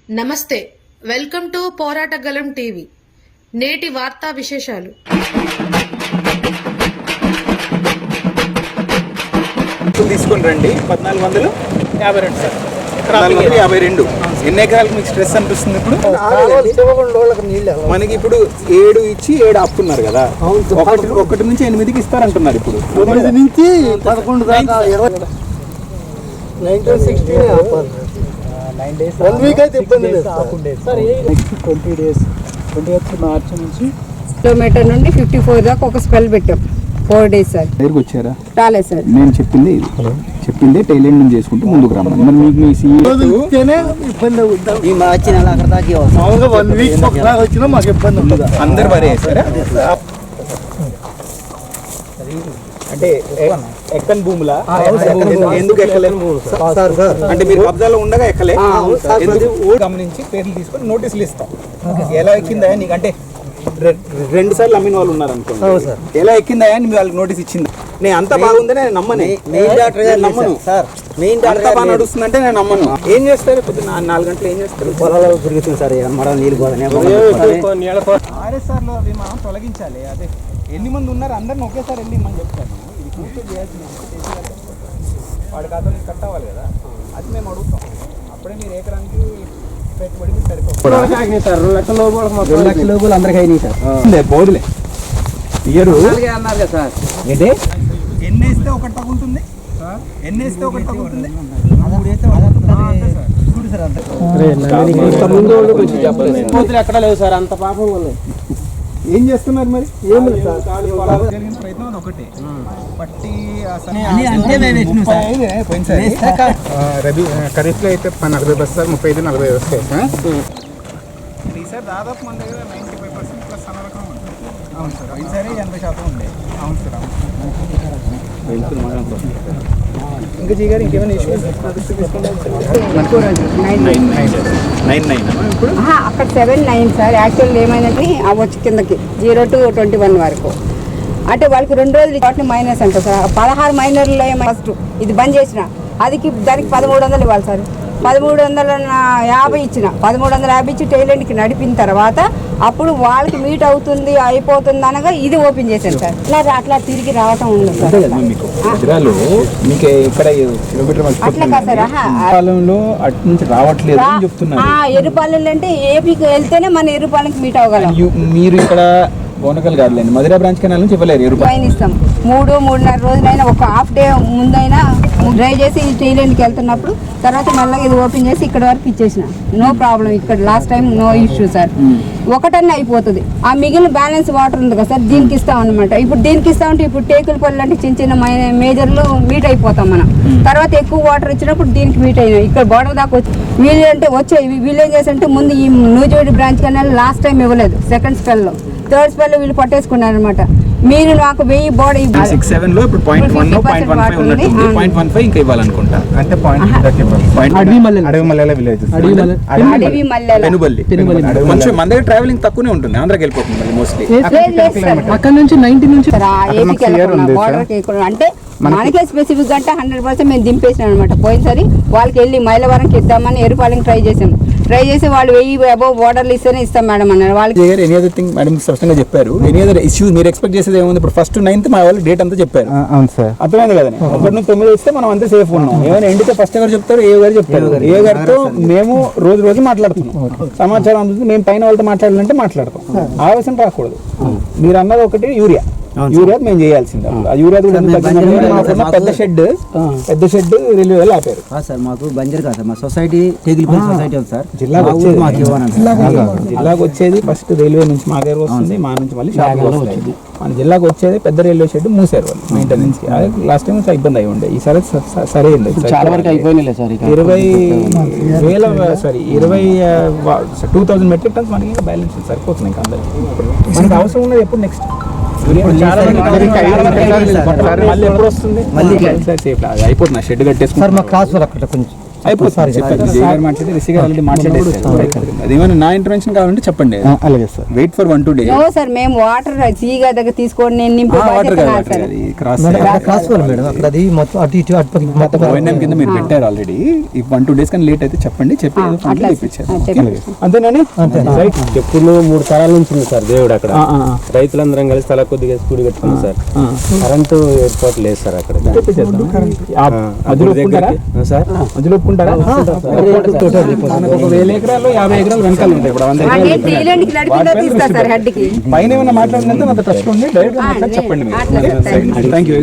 నమస్తే, welcome to పోరాటగలం TV. నేటి వార్తా విశేషాలు. తీసుకుని రండి. 1452 సార్. 1452. ఎన్ని ఎకరాలకు మీకు స్ట్రెస్ అనిపిస్తుంది ఇప్పుడు? మనకి ఇప్పుడు 7 ఇచ్చి 7 ఆపుతున్నారు కదా, 1 నుంచి 8కి ఇస్తారంటున్నారు. ఇప్పుడు 9 నుంచి 11 దాకా 9 days 1 వీక్ అయితే ఇబ్బంది లేదు sir. Next 20 days 28th March నుంచి కిలోమీటర్ నుండి 54 దాకా ఒక స్పెల్ పెట్టాం. 4 days సార్. దగ్గరికి వచ్చారా? రాలేదు సార్. నేను చెప్పింది టైల్ ఎండింగ్ చేసుకుంటూ ముందుకు రమ్మని. మరి మీకు మీ ఇస్తేనే ఇబ్బంది అవుతుంది. ఈ మార్చి నెల అక్కడ దాకా మామూలుగా 1 వీక్ ఒకలాగా వచ్చినా మాకు ఇబ్బంది ఉండదు. అందరు వరే వేసారా? అంటే ఎక్కని భూములా? ఎందుకు ఎక్కలేదు? అంటే మీరు కబ్జాలో ఉండగా ఎక్కలే. గమనించి పేర్లు తీసుకొని నోటీసులు ఇస్తాం. ఎలా ఎక్కిందా నీకు? అంటే 2 సార్లు అమ్మిన వాళ్ళు ఉన్నారు అనుకో. ఎలా ఎక్కిందా అని వాళ్ళకి నోటీస్ ఇచ్చింది. నేను అంత బాగుందని నేను నమ్మను. అంత బాగా నడుస్తుందంటే నేను నమ్మను. ఏం చేస్తారు? పొద్దున్న 4 గంటలు ఏం చేస్తారు? పొలాలు తిరుగుతుంది సార్. మనం నీళ్ళు పోతానే. ఆర్ఎస్ఆర్లో అవి మనం తొలగించాలి. అదే ఎన్ని మంది ఉన్నారు అందరిని ఒకేసారి వెళ్ళి మనం చెప్తాను. ఇది పూర్తి చేయాల్సింది వాడి ఖాతాలో కట్టవాలి కదా, అది మేము అడుగుతాం. అప్పుడే మీరు ఎకరానికి పెట్టుబడికి సరిపోతుంది. 2 లక్షల లోపల అందరికీ అయినాయి సార్. బోర్డులే ఇయరు అన్నారు కదా సార్. ఏంటి ఎన్ని వేస్తే ఒకటి తగ్గుతుంది? ఎన్ని వేస్తే ఒకటి తగ్గుతుంది? ఎక్కడ లేవు సార్, అంత పాపం వల్ల. ఏం చేస్తున్నారు మరి? ఏమి సార్, జరిగిన ప్రయత్నం అది ఒకటి. పట్టి రబీ ఖరీఫ్ లో అయితే 40 బస్తాలు, 35-40 వస్తాయి. ఈసారి దాదాపు మన దగ్గర 95% ప్లస్ అన్న రకం ఉంది. అవును సార్. ఈసారి 80% ఉంది. అవును సార్. ఇంకా జీగారు ఇంకేమైనా ఇష్యూస్? అక్కడ 7-9 సార్. యాక్చువల్ ఏమైందంటే అవ్వచ్చు కిందకి 0 to 21 వరకు. అంటే వాళ్ళకి 2 రోజులు వాటిని మైనస్ అంట సార్. 16 మైనర్లో ఫస్ట్ ఇది బంద్ చేసిన దానికి 1300 ఇవ్వాలి సార్. 1350 ఇచ్చిన. 1350 ఇచ్చి టైలెంట్కి నడిపిన తర్వాత అప్పుడు వాళ్ళకి మీట్ అవుతుంది అయిపోతుంది అనగా ఇది ఓపెన్ చేశాను సార్. అట్లా తిరిగి రావటం ఉంది సార్. అట్లా కాదు సార్. అటు నుంచి రావట్లేదు ఎరుపాలెం అంటే ఏపీకి వెళ్తేనే మన ఎరుపాలెంకి మీట్ అవ్వగలం. మీరు ఇక్కడ బోనకల్ కాదులేండి, మధురా బ్రాంచ్ కెనాల్ నుంచి ఇవ్వలేరు. ఫైన్ ఇస్తాం. 3-3.5 రోజులైనా ఒక హాఫ్ డే ముందైనా డ్రైవ్ చేసి టైలెంట్కి వెళ్తున్నప్పుడు తర్వాత మెల్లగా ఇది ఓపెన్ చేసి ఇక్కడ వరకు ఇచ్చేసిన. No problem. ఇక్కడ last time no issue sir. ఒకటన్నా అయిపోతుంది. ఆ మిగిలిన బ్యాలెన్స్ వాటర్ ఉంది కదా సార్, దీనికి ఇస్తాం అనమాట. ఇప్పుడు దీనికి ఇస్తామంటే ఇప్పుడు టేకుల పళ్ళు అంటే చిన్న చిన్న మేజర్లు మీట్ అయిపోతాం మనం. తర్వాత ఎక్కువ వాటర్ ఇచ్చినప్పుడు దీనికి మీట్ అయినాయి. ఇక్కడ బోర్డర్ దాకా వచ్చి వీళ్ళు అంటే వచ్చాయి. విలేజెస్ అంటే ముందు ఈ నూజివీడు బ్రాంచ్ కన్నా లాస్ట్ టైం ఇవ్వలేదు. సెకండ్ స్పెల్లో, థర్డ్ స్పెల్లో వీళ్ళు పట్టేసుకున్నారు అనమాట. మీరు నాకు 1000 బోర్డు 6-7 లో ఇప్పుడు 0.1-0.15 ఉన్నట్టుంది. 0.15 ఇంకా ఇవ్వాలనుకుంటా. అంటే అడవిమల్లెల విలేజ్, పెనుబల్లి. కొంచెం మన దగ్గర ట్రావెలింగ్ తక్కువనే ఉంటుంది. ఆంధ్రాకి వెళ్ళిపోతుంది మోస్ట్లీ. అక్కడ నుంచి 90 నుంచి ఏపీకి బోర్డర్కి అంటే మనకే స్పెసిఫిక్ అంటే 100% మేము దింపేసినాం అనమాట. పోయినసారి వాళ్ళకి వెళ్ళి మైలవరంకి ఇద్దామని ఎరుపాలెంకి ట్రై చేసి వాళ్ళు 1000 అబోవ్ బోర్డర్లు ఇస్తేనే ఇస్తాం మేడం అన్నారు. వాళ్ళకి ఎనీ అదర్ థింగ్ మేడం స్పష్టంగా చెప్పారు. ఎనీ అదర్ ఇష్యూస్ మీరు ఎక్స్పెక్ట్ చేసేది ఏముంది? ఇప్పుడు ఫస్ట్ 9th మా వాళ్ళు డేట్ అంతా చెప్పారు. అవును సార్, అర్థమైంది కదా. 1 నుంచి 9 ఇస్తే మనం అంతే సేఫ్ ఉన్నాం. ఏమైనా ఎండితే ఫస్ట్ ఎవరు చెప్తారు? ఏ గారు చెప్తారు. ఏ గారితో మేము రోజు మాట్లాడుతున్నాం. సమాచారం అందుతుంది. మేము పైన వాళ్ళతో మాట్లాడాలంటే మాట్లాడతాం. ఆవేశం రాకూడదు. మీరు అన్నది ఒకటి యూరియా మేము చేయాల్సింది. ఆ యూరియా పెద్ద షెడ్ రైల్వే వాళ్ళు ఆపారు సార్. మాకు బంజర్ కాదు సార్. మా సొసైటీ సొసైటీ ఉంది సార్. జిల్లాకు వచ్చేది ఫస్ట్ రైల్వే నుంచి మా దగ్గర వస్తుంది. మా నుంచి మళ్ళీ షాప్ వస్తుంది. మన జిల్లాకు వచ్చేది పెద్ద రైల్వే షెడ్ మూసారు వాళ్ళు మెయింటెనెన్స్ కి. లాస్ట్ టైం ఇబ్బంది అయి ఉండే. ఈసారి సరే చాలా వరకు అయిపోయినాయి సార్. 2000 మెట్రిక్ టన్స్ మనకి బ్యాలెన్స్ సరిపోతుంది. ఇంకా అందరికి మనకి అవసరం ఉన్నది ఎప్పుడు నెక్స్ట్ మళ్ళీ ఎప్పుడు వస్తుంది? అయిపోతుంది. షెడ్ కట్టేసి సార్ మా క్లాస్ అక్కడ కొంచెం అయిపోతుంది చెప్పారు జే గారు మాట్లాడి రిషి గారు ఆల్రెడీ మాట్లాడేసారు. అదేమైనా నా ఇంటర్వెన్షన్ కావాలంటే చెప్పండి. అలాగే sir. Wait for 1-2 days. No sir మేము వాటర్ సీగా దగ్గర తీసుకోండి నేను నింపే వాటర్ బాధ్యత నాది సార్. క్రాస్ మేడం అక్కడ అది మొత్తం అటు ఇటు అటు మొత్తం ఓఎన్ఎం కింద మీరు పెట్టారు ఆల్రెడీ. ఈ 1-2 days కానీ లేట్ అయితే చెప్పండి, చెప్పి అట్లా ఇప్పించారు. చెప్పండి. అంతేనండి. రైట్. చెప్పులు 3 తరాల నుంచి ఉంది సార్ దేవుడు అక్కడ. రైతులందరం కలిసి తల కొద్దిగా స్కూల్ కట్టుకున్నాం సార్. కరెంటు ఏర్పాటు లేదు సార్ అక్కడ. మధ్యలో ఒప్పుకుంటారా సార్? మధ్యలో ఒప్పుకుంటారా? మనకు ఒక 1000 ఎకరాలు 50 ఎకరాలు వెనకాల ఉంటాయి. ఇప్పుడు 100 నేను ఎకరాలు టీలెండ్కి నడిపిలో తీస్తా సార్ హెడ్కి. పైన ఏమైనా మాట్లాడినంత నాకు ట్రస్ట్ ఉంది. డైరెక్ట్ మాట్లాడి చెప్పండి. అట్లా సార్. Thank you.